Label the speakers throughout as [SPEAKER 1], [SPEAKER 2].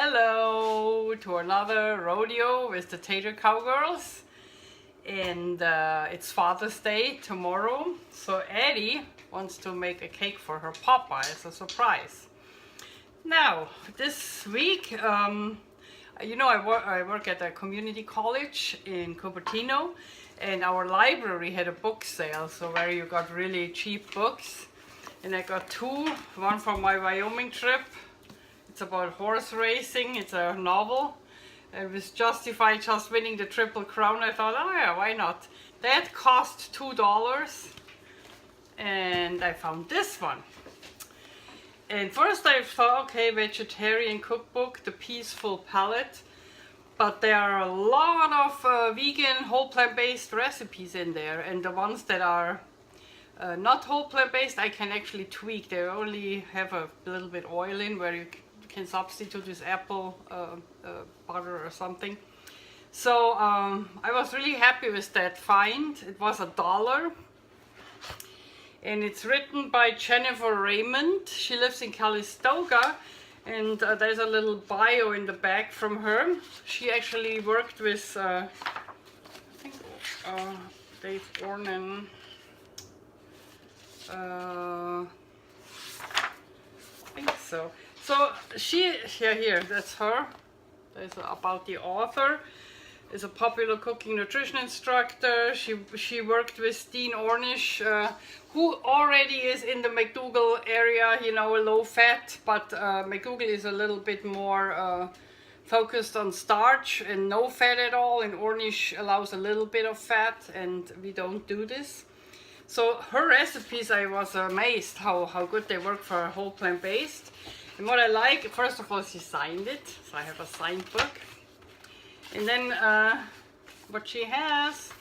[SPEAKER 1] Hello to another rodeo with the Tater Cowgirls, and it's Father's Day tomorrow, so Eddie wants to make a cake for her papa as a surprise. Now this week, you know, I work at a community college in Cupertino, and our library had a book sale, so where you got really cheap books, and I got two, one for my Wyoming trip. It's about horse racing. It's a novel. It was justified just winning the Triple Crown. I thought, oh yeah, why not? That cost $2, and I found this one. And first I thought, okay, vegetarian cookbook, The Peaceful Palate. But there are a lot of vegan, whole plant-based recipes in there, and the ones that are not whole plant-based, I can actually tweak. They only have a little bit oil in, where you can substitute with apple butter or something. So I was really happy with that find. It was $1, and it's written by Jennifer Raymond. She lives in Calistoga, and there's a little bio in the back from her. She actually worked with I think Dave Ornan. I think so. So here, that's her. There's about the author. Is a popular cooking nutrition instructor. She worked with Dean Ornish, who already is in the McDougall area, you know, low fat, but McDougall is a little bit more focused on starch and no fat at all, and Ornish allows a little bit of fat, and we don't do this. So her recipes, I was amazed how good they work for a whole plant-based. And what I like, first of all, she signed it, so I have a signed book. And then what she has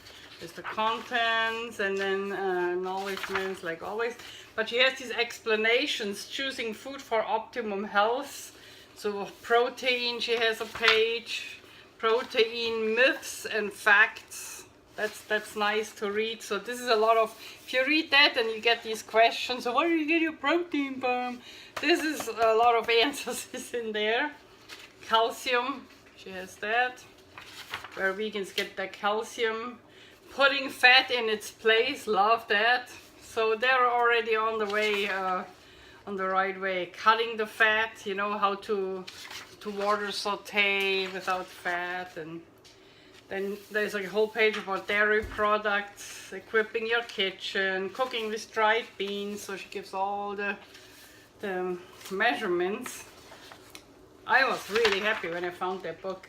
[SPEAKER 1] is the contents, and then acknowledgements like always. But she has these explanations, choosing food for optimum health. So protein, she has a page, protein myths and facts. That's nice to read. So this is a lot of, if you read that and you get these questions, so where do you get your protein from? This is a lot of answers is in there. Calcium, she has that, where vegans get their calcium. Putting fat in its place, love that. So they're already on the way, on the right way. Cutting the fat, you know, how to water saute without fat. And then there's a whole page about dairy products, equipping your kitchen, cooking with dried beans. So she gives all the measurements. I was really happy when I found that book.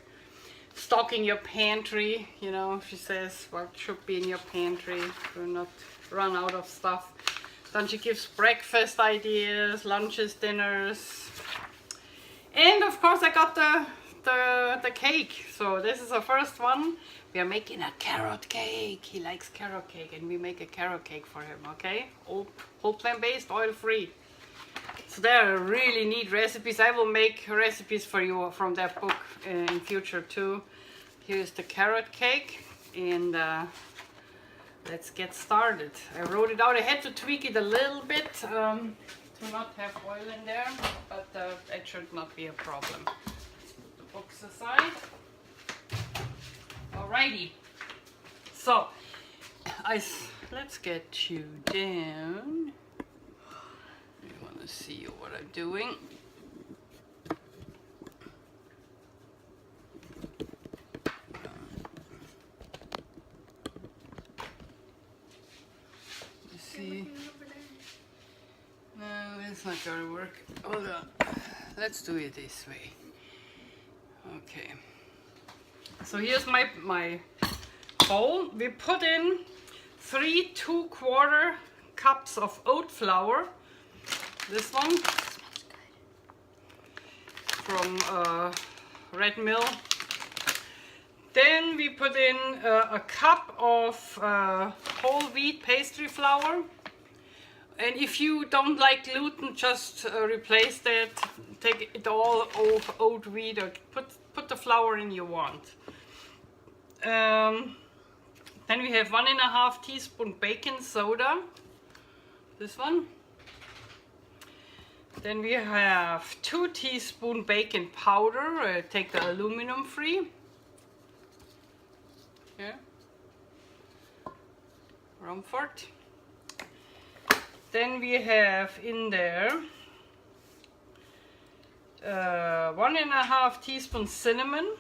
[SPEAKER 1] Stocking your pantry, you know, she says what should be in your pantry to not run out of stuff. Then she gives breakfast ideas, lunches, dinners. And of course I got the cake. So this is the first one. We are making a carrot cake. He likes carrot cake, and we make a carrot cake for him, okay? Whole plant-based, oil-free. So there are really neat recipes. I will make recipes for you from that book in future too. Here's the carrot cake, and let's get started. I wrote it out. I had to tweak it a little bit to not have oil in there, but that should not be a problem. Let's put the books aside. Alrighty. So let's get you down. See what I'm doing. You see? No, it's not gonna work. Hold on. Let's do it this way. Okay. So here's my bowl. We put in 3 2/4 cups of oat flour. This one from Red Mill. Then we put in a cup of whole wheat pastry flour. And if you don't like gluten, just replace that. Take it all oat wheat, or put the flour in you want. Then we have 1½ teaspoon baking soda. This one. Then we have 2 teaspoons baking powder. Take the aluminum free. Yeah. Rumford. Then we have in there 1.5 teaspoons cinnamon.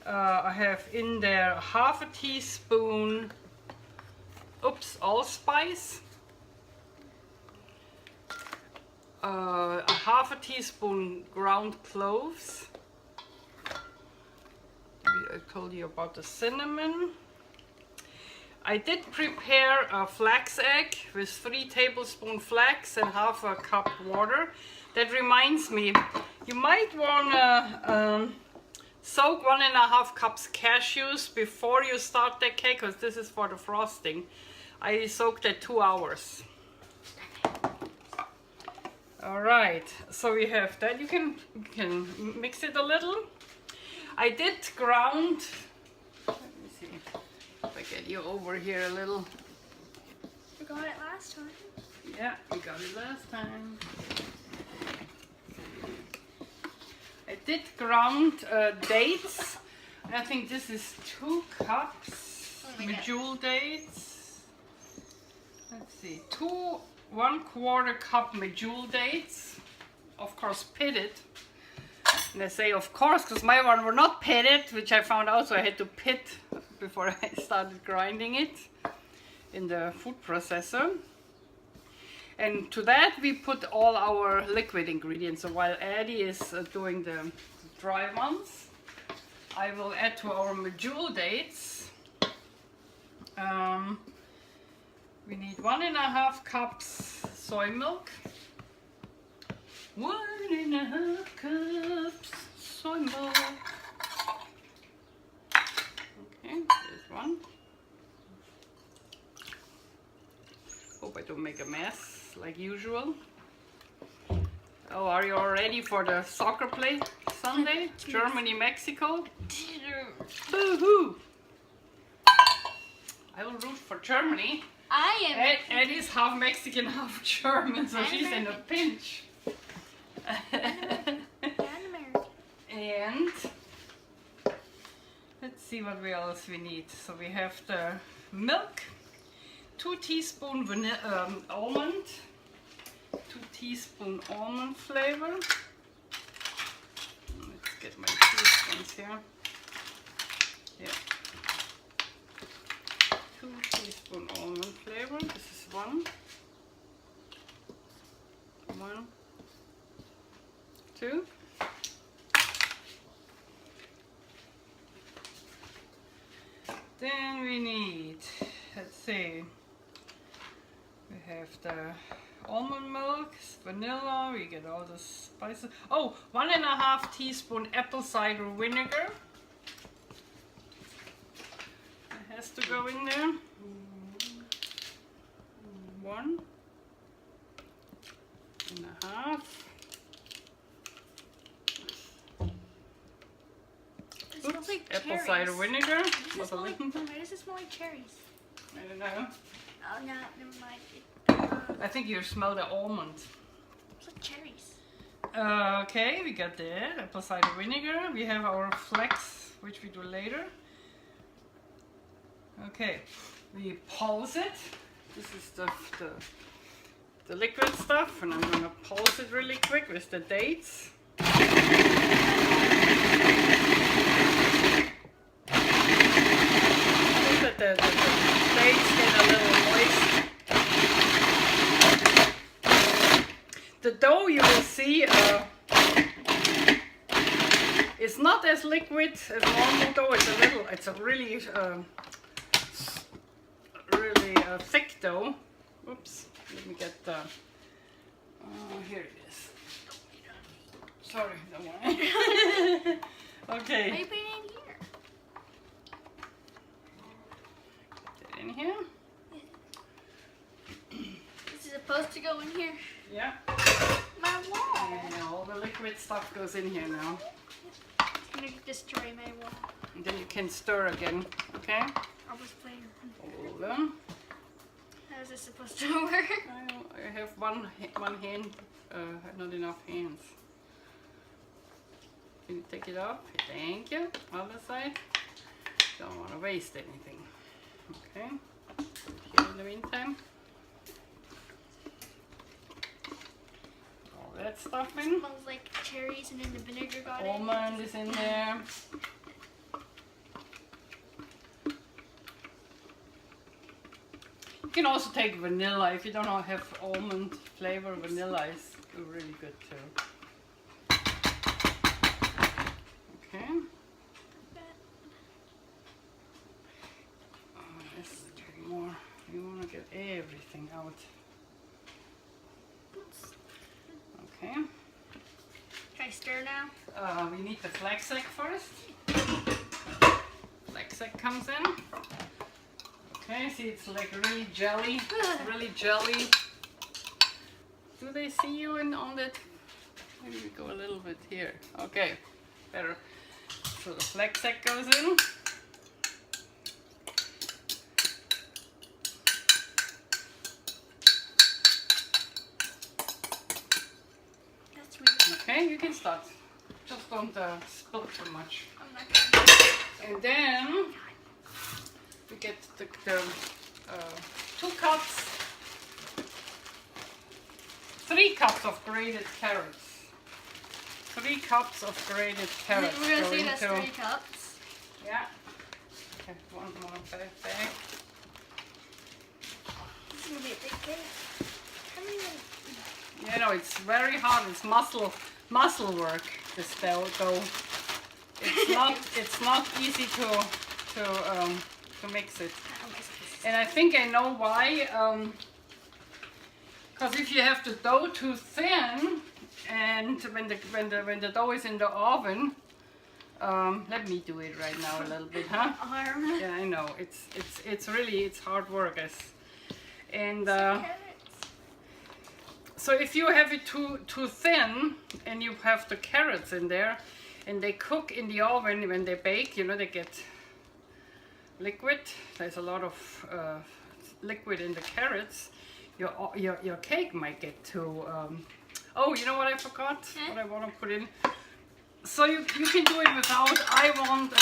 [SPEAKER 1] I have in there 1/2 teaspoon allspice. 1/2 teaspoon ground cloves. I told you about the cinnamon. I did prepare a flaxegg with 3 tablespoons flax and 1/2 cup water. That reminds me, you might want to soak 1.5 cups cashews before you start the cake, because this is for the frosting. I soaked it 2 hours. All right, so we have that. You can mix it a little. I did ground. Let me see if I get you over here a little.
[SPEAKER 2] We got it last time.
[SPEAKER 1] Yeah, we got it last time. I did ground dates. I think this is 2 cups medjoul dates. Let's see, 1/4 cup medjoul dates. Of course, pitted. And I say of course because my one were not pitted, which I found out, so I had to pit before I started grinding it in the food processor. And to that we put all our liquid ingredients. So while Addie is doing the dry ones, I will add to our medjoul dates. We need 1.5 cups soy milk. 1.5 cups soy milk. Okay, there's one. Hope I don't make a mess like usual. Oh, are you all ready for the soccer play Sunday? Germany, Mexico. Boo-hoo! I will root for Germany.
[SPEAKER 2] I am.
[SPEAKER 1] Eddie's half Mexican, half German, so she's in a pinch.
[SPEAKER 2] And American.
[SPEAKER 1] And let's see what else we need. So we have the milk, 2 teaspoons almond, 2 teaspoons almond flavor. Let's get my teaspoons here. Yeah. 2 teaspoons almond flavor. This is 1. 1, 2. Then we need, let's see, we have the almond milk, vanilla, we get all the spices. Oh, 1.5 teaspoons apple cider vinegar. It has to go in there. 1.5.
[SPEAKER 2] It smells like
[SPEAKER 1] Apple
[SPEAKER 2] cherries.
[SPEAKER 1] cider vinegar.
[SPEAKER 2] Why does it smell like cherries?
[SPEAKER 1] I don't know.
[SPEAKER 2] Oh no, never mind.
[SPEAKER 1] I think you smell the almond.
[SPEAKER 2] It's like cherries.
[SPEAKER 1] Okay, we got that. Apple cider vinegar. We have our flax, which we do later. Okay, we pulse it. This is the liquid stuff, and I'm gonna pulse it really quick with the dates. The dates get a little moist. The dough, you will see, it's not as liquid as normal dough. It's a really thick dough. Oops, let me get the. Here it is. Sorry, don't worry. Okay.
[SPEAKER 2] Are you putting it in here?
[SPEAKER 1] In here?
[SPEAKER 2] This is supposed to go in here.
[SPEAKER 1] Yeah.
[SPEAKER 2] My wall.
[SPEAKER 1] And all the liquid stuff goes in here now.
[SPEAKER 2] It's gonna destroy my wall.
[SPEAKER 1] And then you can stir again, okay?
[SPEAKER 2] I'll just play.
[SPEAKER 1] Hold on.
[SPEAKER 2] How's this supposed to work?
[SPEAKER 1] I have one hand, not enough hands. Can you take it off? Thank you. Other side. Don't want to waste anything. Okay. Here in the meantime. All that stuff in.
[SPEAKER 2] It smells like cherries and then the vinegar got it.
[SPEAKER 1] Almond is in there. You can also take vanilla if you don't have almond flavor. Vanilla is really good too. Okay. Oh, this is more. You want to get everything out. Okay.
[SPEAKER 2] Can I stir now?
[SPEAKER 1] We need the flaxegg first. Flaxegg comes in. Okay, see it's like really jelly. It's really jelly. Do they see you on that? Maybe we go a little bit here. Okay, better. So the flaxegg goes in.
[SPEAKER 2] That's weird.
[SPEAKER 1] Okay, you can start. Just don't spill too much.
[SPEAKER 2] I'm not gonna.
[SPEAKER 1] And then we get the 2 cups, 3 cups of grated carrots. 3 cups of grated carrots.
[SPEAKER 2] We're gonna
[SPEAKER 1] go
[SPEAKER 2] say that's
[SPEAKER 1] into-
[SPEAKER 2] 3 cups.
[SPEAKER 1] Yeah. Okay, one more bag.
[SPEAKER 2] This is gonna be a big cake. How many?
[SPEAKER 1] You know, it's very hard. It's muscle work. This dough. It's not easy to mix it. And I think I know why. Because if you have the dough too thin, and when the dough is in the oven, let me do it right now a little bit, huh?
[SPEAKER 2] Arm.
[SPEAKER 1] Yeah, I know. It's really hard work, guys. And so if you have it too thin, and you have the carrots in there, and they cook in the oven when they bake, you know, they get liquid. There's a lot of liquid in the carrots. Your cake might get too. Oh, you know what I forgot?
[SPEAKER 2] Huh?
[SPEAKER 1] What I want to put in. So you can do it without. I want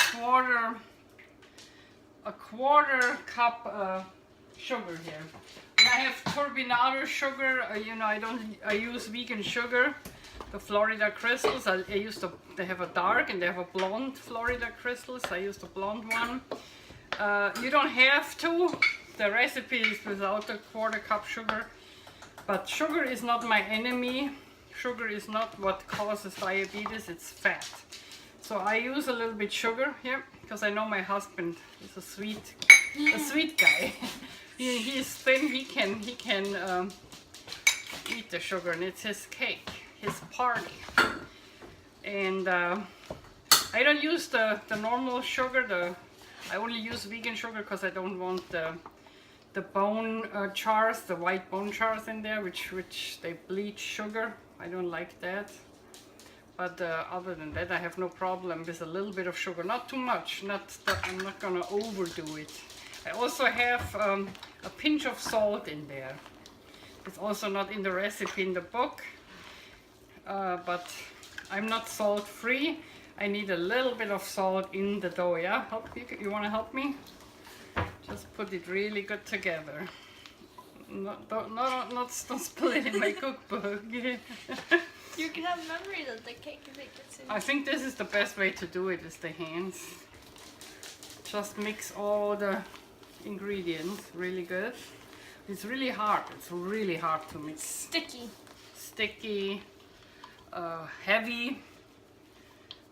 [SPEAKER 1] a quarter cup sugar here. And I have turbinado sugar. You know, I use vegan sugar. The Florida crystals. They have a dark and they have a blonde Florida crystals. I use the blonde one. You don't have to. The recipe is without a quarter cup sugar. But sugar is not my enemy. Sugar is not what causes diabetes. It's fat. So I use a little bit sugar here because I know my husband is a sweet guy. He's thin. He can eat the sugar, and it's his cake, his party. And I don't use the normal sugar. I only use vegan sugar because I don't want the bone chars, the white bone chars in there, which they bleach sugar. I don't like that. But other than that, I have no problem with a little bit of sugar. Not too much. I'm not gonna overdo it. I also have a pinch of salt in there. It's also not in the recipe in the book, but I'm not salt free. I need a little bit of salt in the dough. Yeah, you want to help me? Just put it really good together. Don't spill it in my cookbook.
[SPEAKER 2] You can have memories of the cake if it gets in.
[SPEAKER 1] I think this is the best way to do it, is the hands. Just mix all the ingredients really good. It's really hard. It's really hard to mix. Sticky, heavy.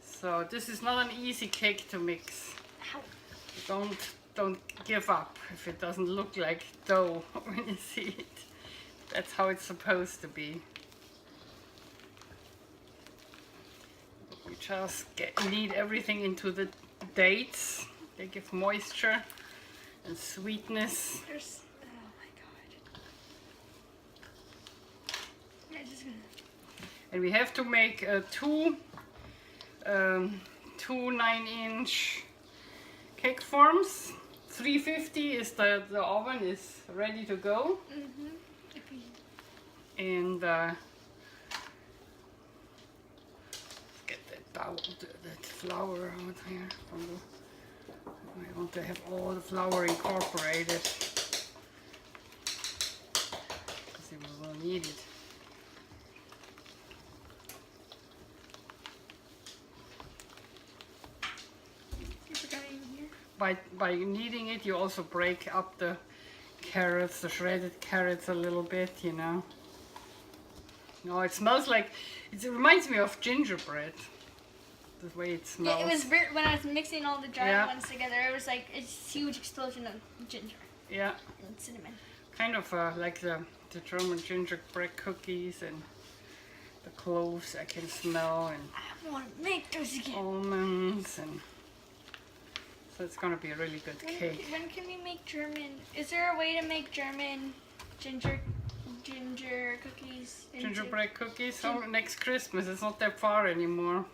[SPEAKER 1] So this is not an easy cake to mix.
[SPEAKER 2] Ow.
[SPEAKER 1] Don't give up if it doesn't look like dough when you see it. That's how it's supposed to be. You just knead everything into the dates. They give moisture and sweetness.
[SPEAKER 2] Oh my god. I'm just gonna...
[SPEAKER 1] And we have to make two 9-inch cake forms. 350 is the oven is ready to go. And let's get that flour out here. I want to have all the flour incorporated because we will need it. By kneading it, you also break up the carrots, the shredded carrots a little bit, you know. No, it smells like, it reminds me of gingerbread, the way it smells.
[SPEAKER 2] Yeah, it was weird when I was mixing all the dry ones together. It was like a huge explosion of ginger.
[SPEAKER 1] Yeah.
[SPEAKER 2] And cinnamon.
[SPEAKER 1] Kind of like the German gingerbread cookies and the cloves I can smell, and
[SPEAKER 2] I want to make those again.
[SPEAKER 1] Almonds, and so it's gonna be a really good cake.
[SPEAKER 2] When can we make German? Is there a way to make German ginger cookies?
[SPEAKER 1] Gingerbread cookies? Oh, next Christmas. It's not that far anymore.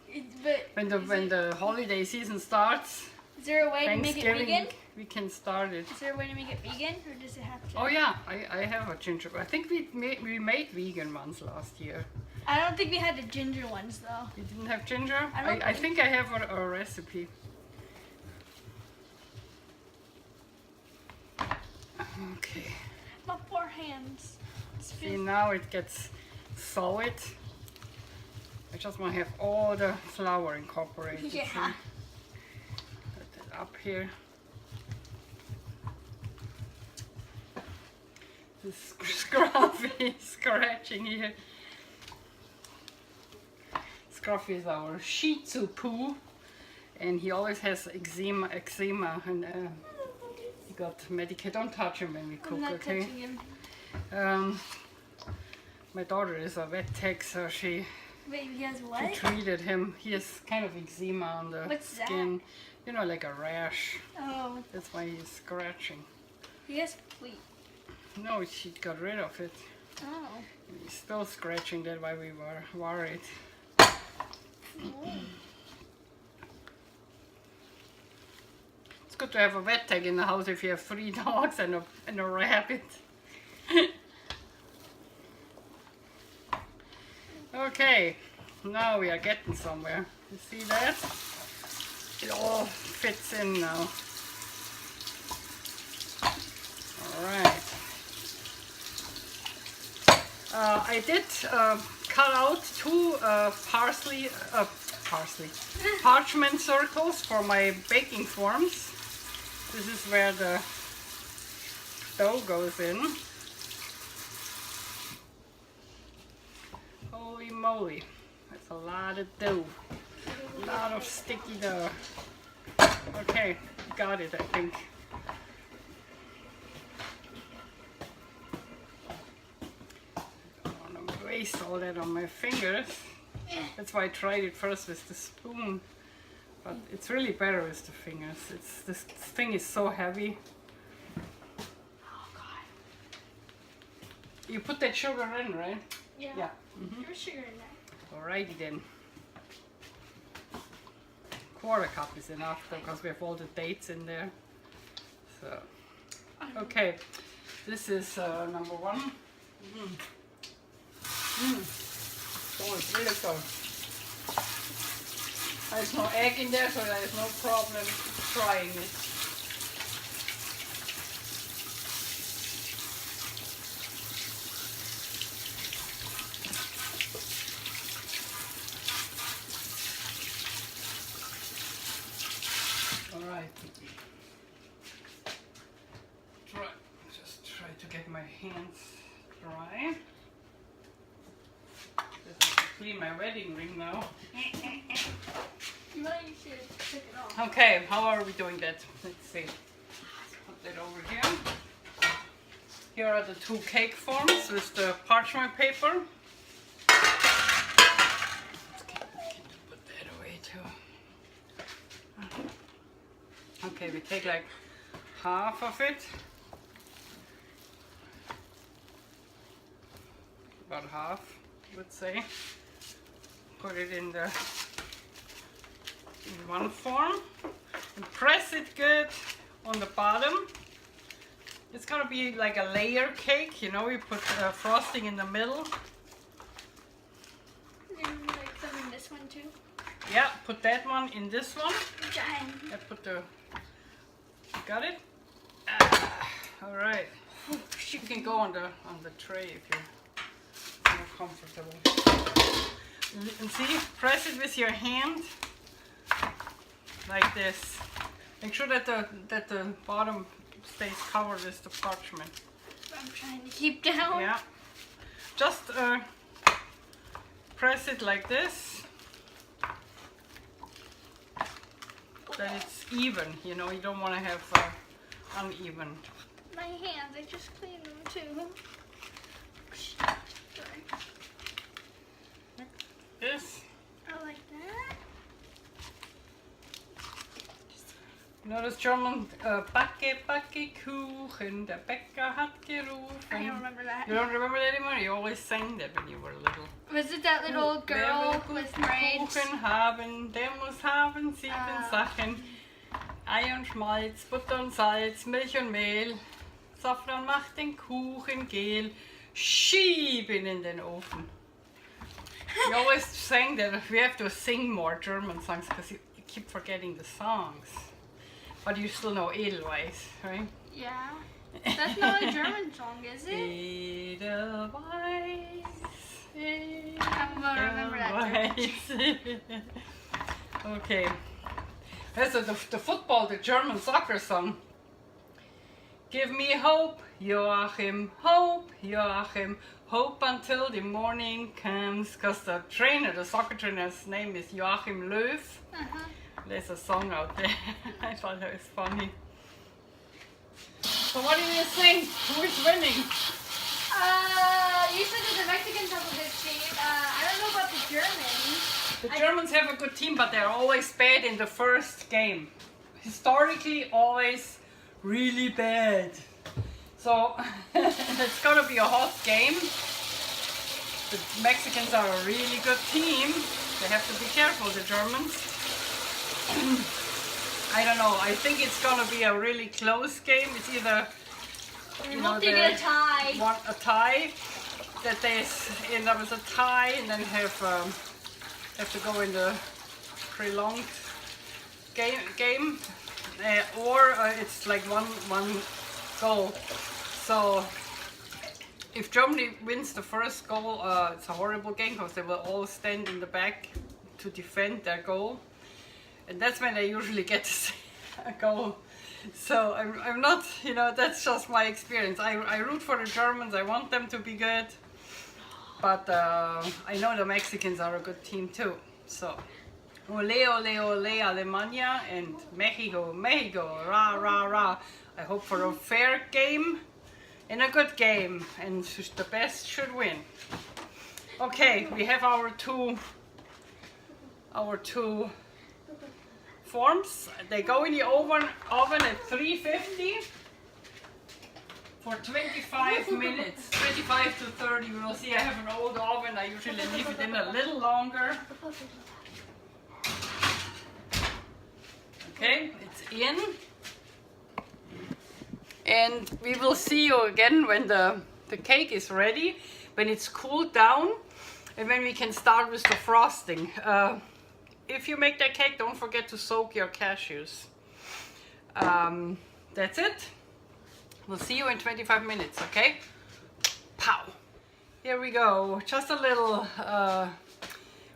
[SPEAKER 2] But
[SPEAKER 1] when the holiday season starts,
[SPEAKER 2] is there a way to make it vegan?
[SPEAKER 1] We can start it.
[SPEAKER 2] Is there a way to make it vegan, or does it have to?
[SPEAKER 1] Oh yeah, I have a gingerbread. I think we made vegan ones last year.
[SPEAKER 2] I don't think we had the ginger ones though.
[SPEAKER 1] You didn't have ginger?
[SPEAKER 2] I
[SPEAKER 1] think I have a recipe. Okay.
[SPEAKER 2] My poor hands.
[SPEAKER 1] See, now it gets solid. I just want to have all the flour incorporated.
[SPEAKER 2] Yeah.
[SPEAKER 1] Put it up here. This Scruffy scratching here. Scruffy is our Shih Tzu poo, and he always has eczema, and he got medicated. Don't touch him when we cook,
[SPEAKER 2] I'm not
[SPEAKER 1] okay?
[SPEAKER 2] touching him.
[SPEAKER 1] My daughter is a vet tech, so she
[SPEAKER 2] Wait, he has what?
[SPEAKER 1] treated him. He has kind of eczema on the
[SPEAKER 2] What's
[SPEAKER 1] skin.
[SPEAKER 2] that?
[SPEAKER 1] You know, like a rash.
[SPEAKER 2] Oh.
[SPEAKER 1] That's why he's scratching.
[SPEAKER 2] He has wait.
[SPEAKER 1] No, she got rid of it.
[SPEAKER 2] Oh.
[SPEAKER 1] He's still scratching, that's why we were worried. It's good to have a vet tech in the house if you have 3 dogs and a rabbit. Okay, now we are getting somewhere. You see that? It all fits in now. Alright. I did cut out 2 parchment circles for my baking forms. This is where the dough goes in. Holy moly, that's a lot of dough. A lot of sticky dough. Okay, got it, I think. I don't want to waste all that on my fingers. That's why I tried it first with the spoon. But it's really better with the fingers. This thing is so heavy.
[SPEAKER 2] Oh God.
[SPEAKER 1] You put that sugar in, right?
[SPEAKER 2] Yeah.
[SPEAKER 1] Yeah.
[SPEAKER 2] There's sugar in there.
[SPEAKER 1] Alrighty then. 1/4 cup is enough because we have all the dates in there. So, okay, this is number 1. Oh, it's really good. There's no egg in there, so there's no problem trying it. Just try to get my hands dry. Just have to clean my wedding ring now.
[SPEAKER 2] You should take it off.
[SPEAKER 1] Okay, how are we doing that? Let's see. Put that over here. Here are the 2 cake forms with the parchment paper. Put that away too. Okay, we take like half of it. About half, I would say. Put it in one form and press it good on the bottom. It's gonna be like a layer cake, you know, we put frosting in the middle.
[SPEAKER 2] And like some in this one too.
[SPEAKER 1] Yeah, put that one in this one.
[SPEAKER 2] Done.
[SPEAKER 1] I put the, got it? All right. You can go on the tray if you're more comfortable. And see, press it with your hand like this. Make sure that the bottom stays covered with the parchment.
[SPEAKER 2] I'm trying to keep down.
[SPEAKER 1] Yeah. Just press it like this. That it's even. You know, you don't want to have uneven.
[SPEAKER 2] My hands, I just cleaned them too.
[SPEAKER 1] This.
[SPEAKER 2] I like that.
[SPEAKER 1] You know this German, Backe, Backe, Kuchen, der Bäcker hat gerufen.
[SPEAKER 2] I don't remember that.
[SPEAKER 1] You don't remember that anymore? You always sang that when you were little.
[SPEAKER 2] Was it that little girl with braids?
[SPEAKER 1] Kuchen haben, der muss haben 7 Sachen. Ei und Schmalz, Butter und Salz, Milch und Mehl. Safran macht den Kuchen gel. Schieben in den Ofen. You always sang that. We have to sing more German songs because you keep forgetting the songs. But you still know Edelweiss, right?
[SPEAKER 2] Yeah. That's not a German song, is it?
[SPEAKER 1] Edelweiss.
[SPEAKER 2] I'm gonna remember that too.
[SPEAKER 1] Okay. That's the football, the German soccer song. Give me hope, Joachim, hope, Joachim, hope until the morning comes. Because the trainer, the soccer trainer's name is Joachim Löw. There's a song out there. I thought that was funny. So what do you think? Who is winning?
[SPEAKER 2] You said that the Mexicans have a good team. I don't know about the Germans.
[SPEAKER 1] The Germans have a good team, but they're always bad in the first game. Historically, always really bad. So it's gonna be a hot game. The Mexicans are a really good team. They have to be careful, the Germans. I don't know. I think it's gonna be a really close game. It's either
[SPEAKER 2] We hope they get a tie.
[SPEAKER 1] Want a tie, that they end up with a tie and then have to go in the prolonged game, or it's like one goal. So if Germany wins the first goal, it's a horrible game because they will all stand in the back to defend their goal, and that's when they usually get a goal. So I'm not, you know, that's just my experience. I root for the Germans. I want them to be good, but I know the Mexicans are a good team too. So ole ole ole Alemania and Mexico, Mexico, rah rah rah. I hope for a fair game and a good game, and the best should win. Okay, we have our two forms. They go in the oven at 350 for 25 minutes, 25 to 30. We will see. I have an old oven. I usually leave it in a little longer. Okay, it's in. And we will see you again when the cake is ready, when it's cooled down, and when we can start with the frosting. If you make that cake, don't forget to soak your cashews. That's it. We'll see you in 25 minutes, okay? Pow! Here we go. Just a little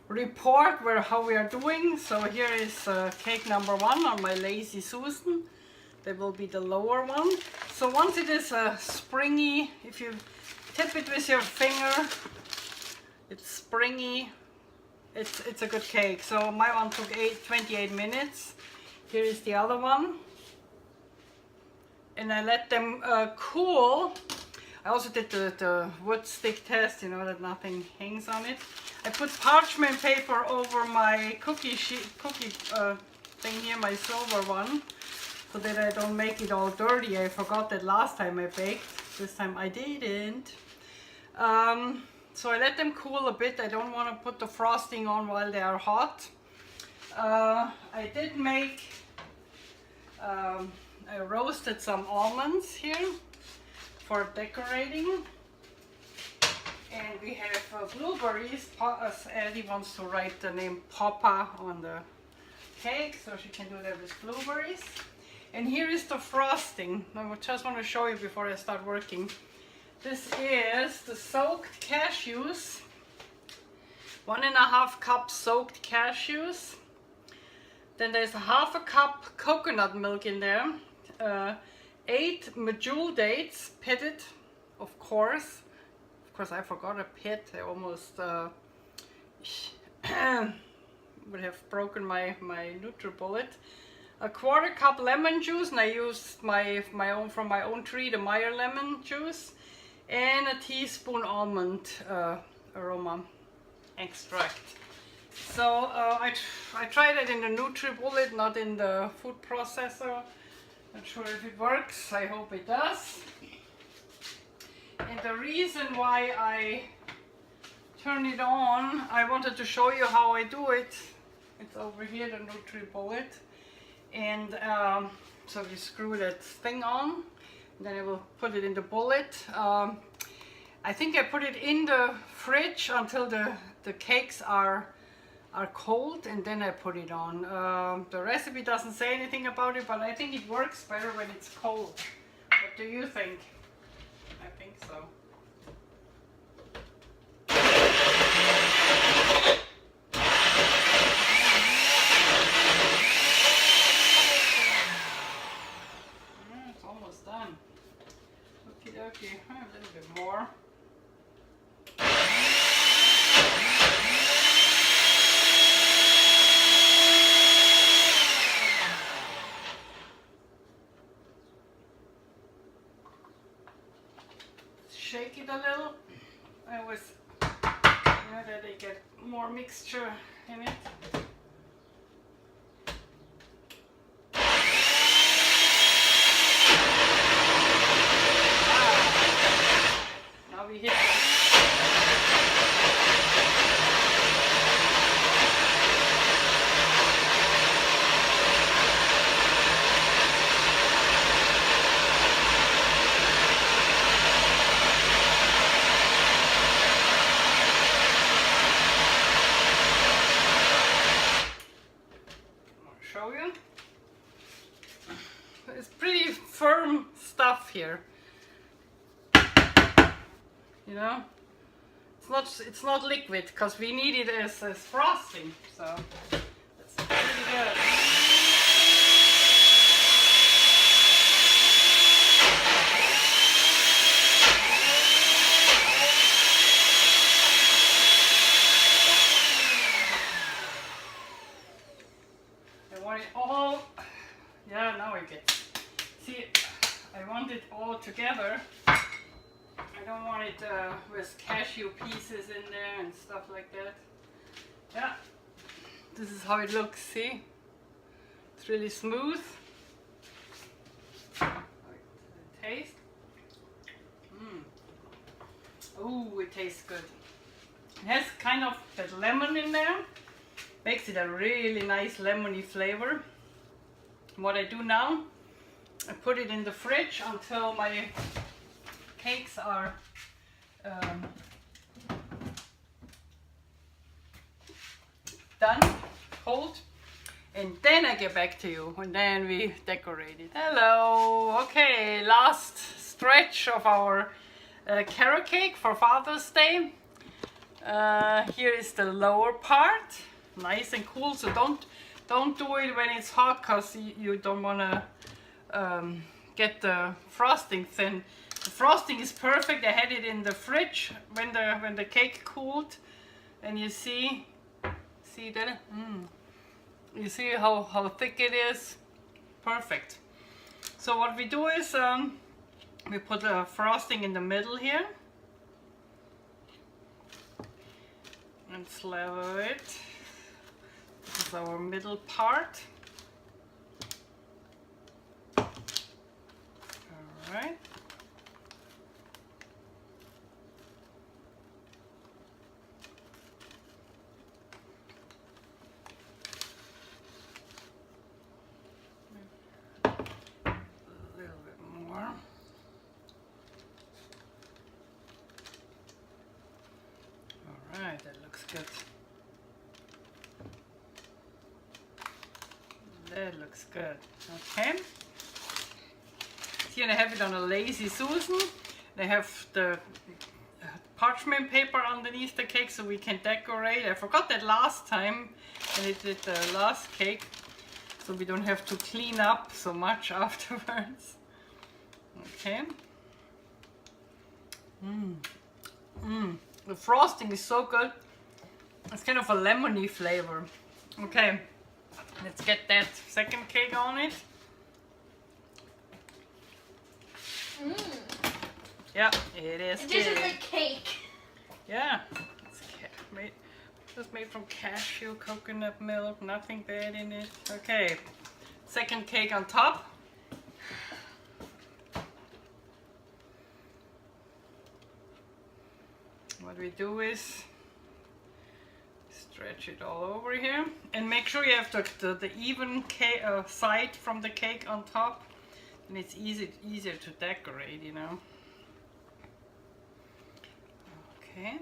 [SPEAKER 1] report how we are doing. So here is cake number 1 on my Lazy Susan. That will be the lower one. So once it is springy, if you tip it with your finger, it's springy. It's a good cake. So my one took 28 minutes. Here is the other one. And I let them cool. I also did the wood stick test, you know, that nothing hangs on it. I put parchment paper over my cookie thing here, my silver one, so that I don't make it all dirty. I forgot that last time I baked. This time I didn't. So I let them cool a bit. I don't want to put the frosting on while they are hot. I did make I roasted some almonds here for decorating. And we have blueberries. Eddie wants to write the name Papa on the cake, so she can do that with blueberries. And here is the frosting. I just want to show you before I start working. This is the soaked cashews. 1.5 cups soaked cashews. Then there's 1/2 cup coconut milk in there. 8 medjoul dates, pitted, of course. Of course, I forgot a pit. I almost would have broken my NutriBullet. 1/4 cup lemon juice, and I used my own from my own tree, the Meyer lemon juice, and a teaspoon almond aroma extract. So I tried it in the NutriBullet, not in the food processor. Not sure if it works. I hope it does. And the reason why I turn it on, I wanted to show you how I do it. It's over here, the NutriBullet. And so we screw that thing on. Then I will put it in the bullet. I think I put it in the fridge until the cakes are cold, and then I put it on. The recipe doesn't say anything about it, but I think it works better when it's cold. What do you think? I think so. It's almost done. Okie dokie, a little bit more. Shake it a little. I always, that I get more mixture in it. Now we hit it. Show you. It's pretty firm stuff here. You know, it's not liquid because we need it as frosting. So that's pretty good. I want it all together. I don't want it with cashew pieces in there and stuff like that. Yeah, this is how it looks, see? It's really smooth. Taste. Oh, it tastes good. It has kind of that lemon in there. Makes it a really nice lemony flavor. What I do now, I put it in the fridge until my cakes are done, cold, and then I get back to you, and then we decorate it. Hello, okay, last stretch of our carrot cake for Father's Day. Here is the lower part, nice and cool. So don't do it when it's hot, cause you don't wanna get the frosting thin. The frosting is perfect. I had it in the fridge when the cake cooled, and you see that? You see how thick it is? Perfect. So what we do is we put the frosting in the middle here and slather it. This is our middle part. Alright. looks good. That looks good. Okay. Here I have it on a Lazy Susan. They have the parchment paper underneath the cake so we can decorate. I forgot that last time when I did the last cake, so we don't have to clean up so much afterwards. Okay. The frosting is so good. It's kind of a lemony flavor. Okay, let's get that second cake on it. Yeah, it is.
[SPEAKER 2] This is a cake.
[SPEAKER 1] Yeah, it's just made from cashew, coconut milk, nothing bad in it. Okay, second cake on top. What we do is stretch it all over here and make sure you have the even side from the cake on top, and it's easier to decorate, you know. Okay,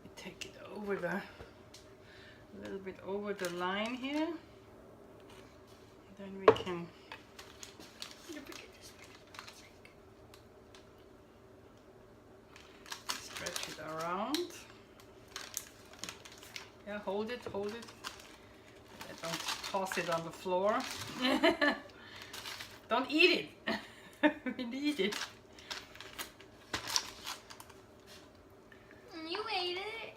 [SPEAKER 1] we take it over a little bit over the line here, then we can stretch it around. Yeah, hold it. Don't toss it on the floor. Don't eat it. We need it.
[SPEAKER 2] You ate it.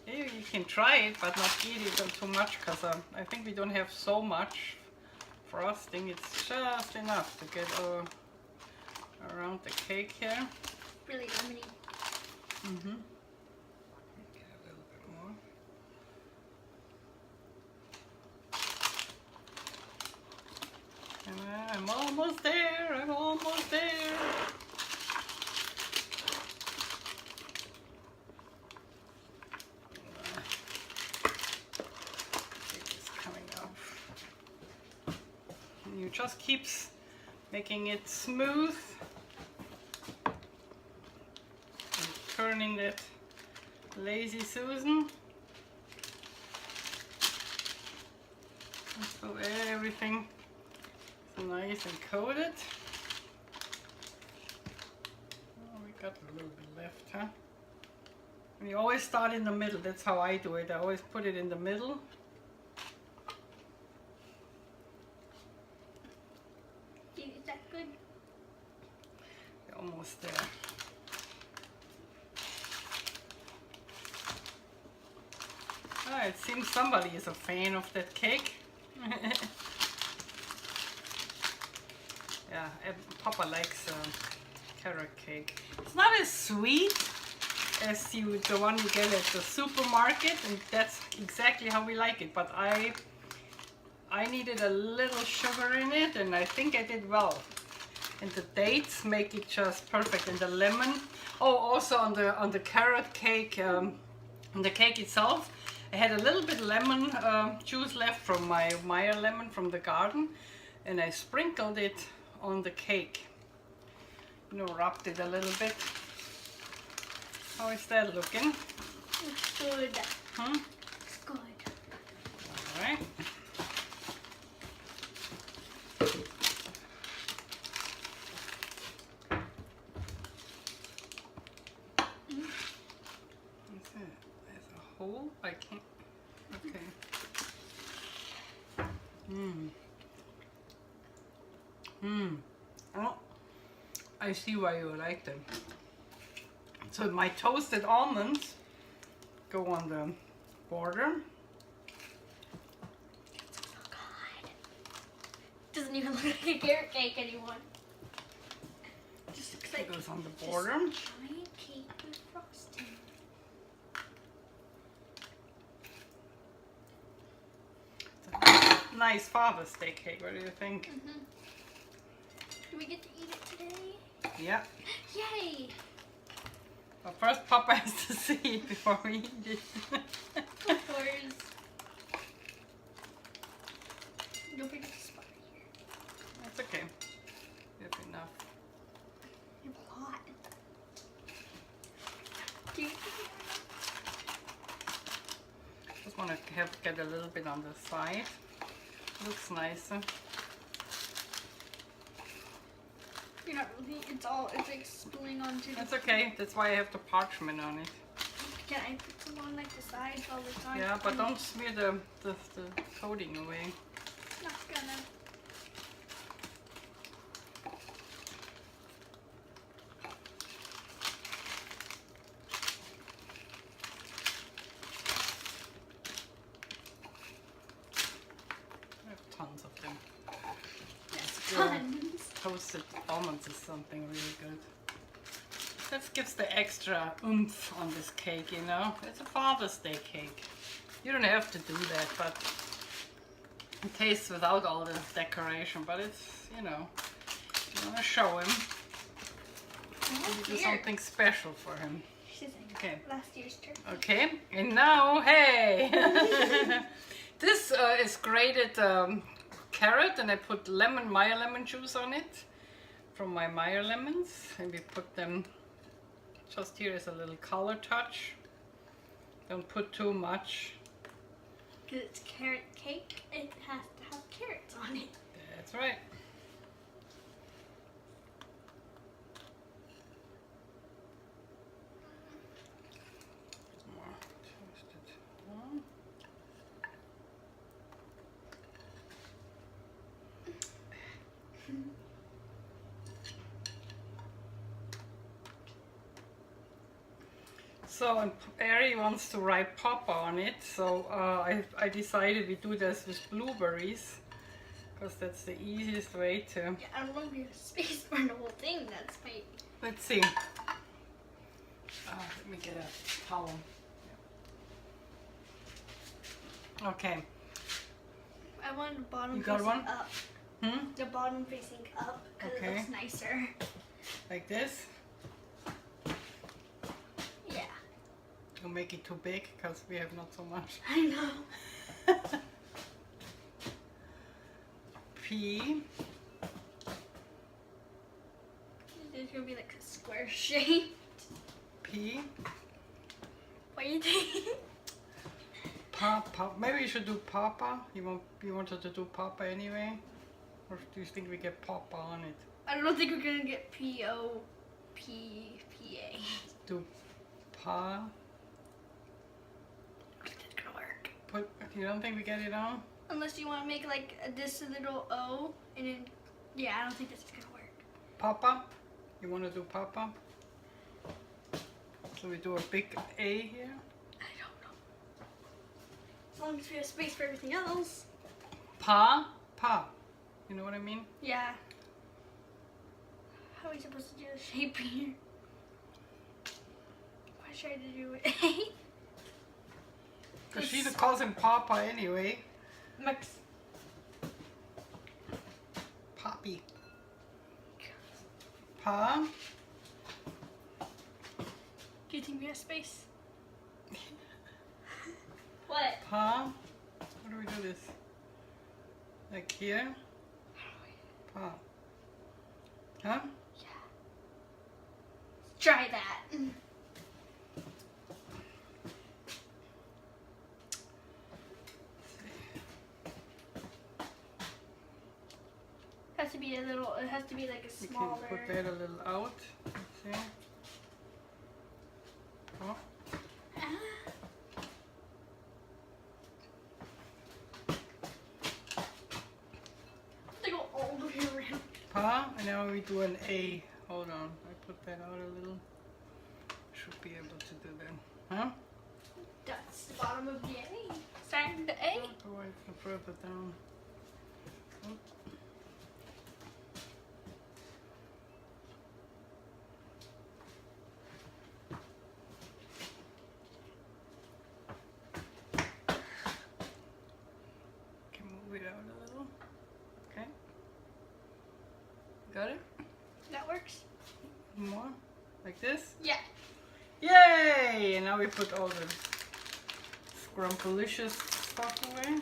[SPEAKER 1] Yeah, you can try it, but not eat it too much, because I think we don't have so much frosting. It's just enough to get around the cake here.
[SPEAKER 2] Really lemony.
[SPEAKER 1] Mm-hmm. Get a little bit more. And I'm almost there. I'm almost there. Cake is coming up. And you just keep making it smooth. Turning that Lazy Susan. So everything is nice and coated. Oh, we got a little bit left, huh? And you always start in the middle. That's how I do it. I always put it in the middle.
[SPEAKER 2] Is that good?
[SPEAKER 1] You're almost there. Ah, it seems somebody is a fan of that cake. Yeah, Papa likes carrot cake. It's not as sweet as the one you get at the supermarket, and that's exactly how we like it. But I needed a little sugar in it, and I think I did well. And the dates make it just perfect, and the lemon. Oh, also on the carrot cake, on the cake itself, I had a little bit lemon juice left from my Meyer lemon from the garden, and I sprinkled it on the cake. You know, rubbed it a little bit. How is that looking?
[SPEAKER 2] It's good.
[SPEAKER 1] Hmm?
[SPEAKER 2] It's good.
[SPEAKER 1] All right. There's a hole. I can't. Okay. Oh, I see why you like them. So my toasted almonds go on the border.
[SPEAKER 2] Oh God. Doesn't even look like a carrot cake anymore. Just looks like
[SPEAKER 1] It goes on the border.
[SPEAKER 2] just a giant cake with frosting.
[SPEAKER 1] Nice Father's Day cake. What do you think?
[SPEAKER 2] Do we get to eat it today?
[SPEAKER 1] Yeah.
[SPEAKER 2] Yay!
[SPEAKER 1] But first, Papa has to see it before we eat it.
[SPEAKER 2] Of course. Don't forget the spot here.
[SPEAKER 1] That's okay. We have enough.
[SPEAKER 2] We have a lot. Do you think
[SPEAKER 1] have to get a little bit on the side. Looks nicer.
[SPEAKER 2] You're not really, it's like spilling onto
[SPEAKER 1] That's okay. That's why I have the parchment on it.
[SPEAKER 2] Can I put some on like the sides all the time?
[SPEAKER 1] Yeah, but don't smear the coating away.
[SPEAKER 2] Not gonna.
[SPEAKER 1] I have tons of them.
[SPEAKER 2] Yes, tons.
[SPEAKER 1] Toasted almonds is something really good. That gives the extra oomph on this cake, you know. It's a Father's Day cake. You don't have to do that, but it tastes without all the decoration. But it's, you know, you want to show him. You do something special for him. Okay.
[SPEAKER 2] Last year's turkey.
[SPEAKER 1] Okay, and now, hey! This is grated carrot, and I put Meyer lemon juice on it from my Meyer lemons, and we put them just here as a little color touch. Don't put too much.
[SPEAKER 2] Because it's carrot cake, it has to have carrots on it.
[SPEAKER 1] That's right. More toasted. So, and Ari wants to write Papa on it, so I decided we do this with blueberries, because that's the easiest way to...
[SPEAKER 2] Yeah, I don't know if we have space for the whole thing, that's my...
[SPEAKER 1] Let's see. Let me get a towel. Okay.
[SPEAKER 2] I want the bottom
[SPEAKER 1] You got
[SPEAKER 2] facing
[SPEAKER 1] one?
[SPEAKER 2] up.
[SPEAKER 1] Hmm?
[SPEAKER 2] The bottom facing up, because
[SPEAKER 1] Okay.
[SPEAKER 2] it looks nicer.
[SPEAKER 1] Like this.
[SPEAKER 2] Yeah.
[SPEAKER 1] Don't make it too big, because we have not so much.
[SPEAKER 2] I know.
[SPEAKER 1] P.
[SPEAKER 2] It's gonna be like a square shape.
[SPEAKER 1] P.
[SPEAKER 2] What do you think?
[SPEAKER 1] Papa. Maybe you should do Papa. You wanted to do Papa anyway? Or do you think we get Papa on it?
[SPEAKER 2] I don't think we're gonna get P-O-P-P-A.
[SPEAKER 1] Do Pa.
[SPEAKER 2] That's gonna work.
[SPEAKER 1] You don't think we get it on?
[SPEAKER 2] Unless you want to make like this little O, and then, yeah, I don't think this is gonna work.
[SPEAKER 1] Papa? You want to do Papa? So we do a big A here?
[SPEAKER 2] I don't know. As long as we have space for everything else.
[SPEAKER 1] Pa? Pa. You know what I mean?
[SPEAKER 2] Yeah. How are we supposed to do the shape here? Why should I do it?
[SPEAKER 1] Because she calls him Papa anyway.
[SPEAKER 2] Max.
[SPEAKER 1] Poppy. Pa?
[SPEAKER 2] Do you think we have space? What?
[SPEAKER 1] Pa? How do we do this? Like here? Pa. Huh?
[SPEAKER 2] Yeah. Let's try that. Has to be a little. It has to be like a
[SPEAKER 1] You
[SPEAKER 2] smaller.
[SPEAKER 1] can put that a little out. See? Oh.
[SPEAKER 2] To go all the way around.
[SPEAKER 1] Pa, and now we do an A. Hold on, I put that out a little. Should be able to do that. Huh?
[SPEAKER 2] That's the bottom of the A. Starting the A.
[SPEAKER 1] Go right further down. Oh. Can move it out a little. Okay. Got it?
[SPEAKER 2] That works.
[SPEAKER 1] More? Like this?
[SPEAKER 2] Yeah.
[SPEAKER 1] Yay! And now we put all the scrumptious stuff away.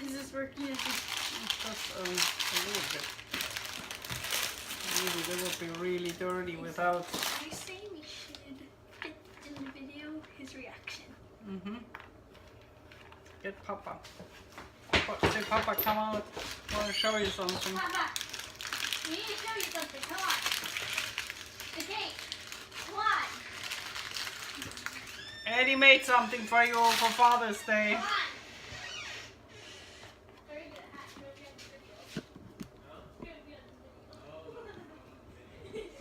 [SPEAKER 2] Is this working?
[SPEAKER 1] Just a little bit. Really, that would be really dirty without.
[SPEAKER 2] I say we should get in the video his reaction.
[SPEAKER 1] Mm-hmm. Get Papa. Say, Papa, come out. I want to show you something.
[SPEAKER 2] Papa, we need to show you something. Come on. The cake. Come on.
[SPEAKER 1] Eddie made something for you for Father's Day.
[SPEAKER 2] Come on. Very good. Very good. Good, good.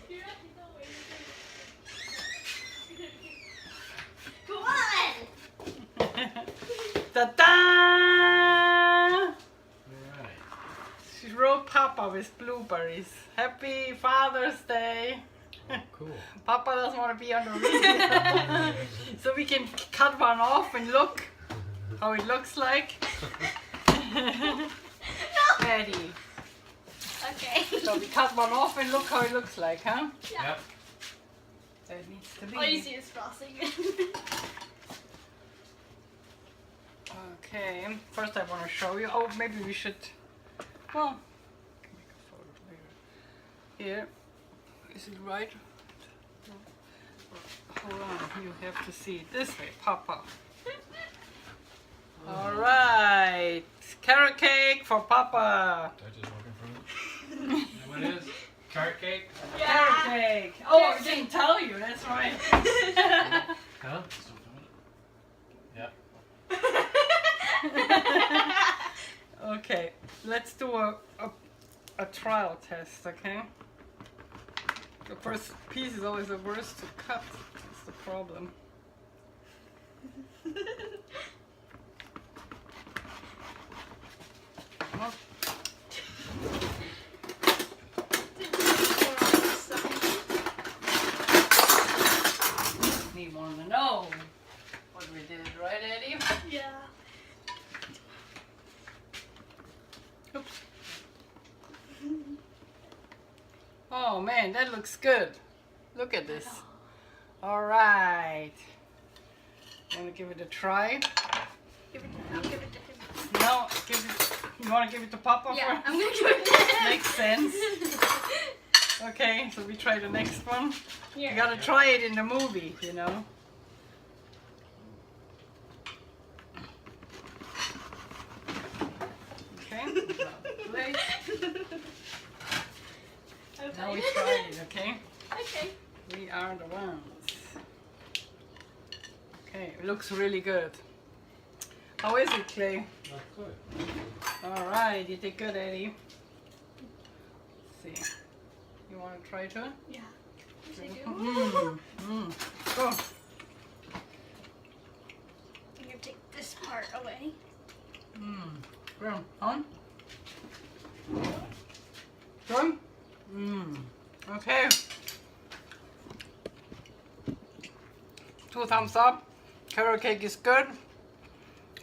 [SPEAKER 2] You're actually so weird. Come on.
[SPEAKER 1] Ta-da!
[SPEAKER 3] Alright.
[SPEAKER 1] She wrote Papa with blueberries. Happy Father's Day.
[SPEAKER 3] Oh, cool.
[SPEAKER 1] Papa doesn't want to be on the video. So we can cut one off and look how it looks like. Ready.
[SPEAKER 2] Okay.
[SPEAKER 1] So we cut one off and look how it looks like, huh?
[SPEAKER 2] Yeah.
[SPEAKER 3] Yep.
[SPEAKER 1] There it needs to be.
[SPEAKER 2] All you see is frosting.
[SPEAKER 1] Okay, first I want to show you. Oh, maybe we should. Well, I can make a photo later. Here, is it right? Hold on, you have to see it this way, Papa. All right, carrot cake for Papa.
[SPEAKER 3] Did I just walk in front of it? Is that what it is? Carrot cake?
[SPEAKER 1] Carrot cake. Oh, I didn't tell you. That's right.
[SPEAKER 3] Huh? Still filming it? Yep.
[SPEAKER 1] Okay, let's do a trial test, okay? The first piece is always the worst to cut. That's the problem. Oh, we want to know what we did, right, Eddie?
[SPEAKER 2] Yeah.
[SPEAKER 1] Oops. Oh man, that looks good. Look at this. All right. Want to give it a try?
[SPEAKER 2] I'll give it to him.
[SPEAKER 1] No, give it. You want to give it to Papa
[SPEAKER 2] Yeah,
[SPEAKER 1] first?
[SPEAKER 2] I'm gonna give it to him.
[SPEAKER 1] Makes sense. Okay, so we try the next one.
[SPEAKER 2] Here.
[SPEAKER 1] You gotta try it in the movie, you know. Okay. Plate. Now we try it, okay?
[SPEAKER 2] Okay.
[SPEAKER 1] We are the ones. Okay, it looks really good. How is it, Clay?
[SPEAKER 3] Not good.
[SPEAKER 1] All right, you did good, Eddie. Let's see. You want to try too?
[SPEAKER 2] Yeah. Yes, I do.
[SPEAKER 1] Go.
[SPEAKER 2] I'm gonna take this part away.
[SPEAKER 1] Go on. Done? Okay. 2 thumbs up. Carrot cake is good.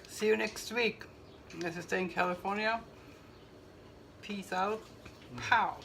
[SPEAKER 1] See you next week. Unless you stay in California. Peace out. Pow.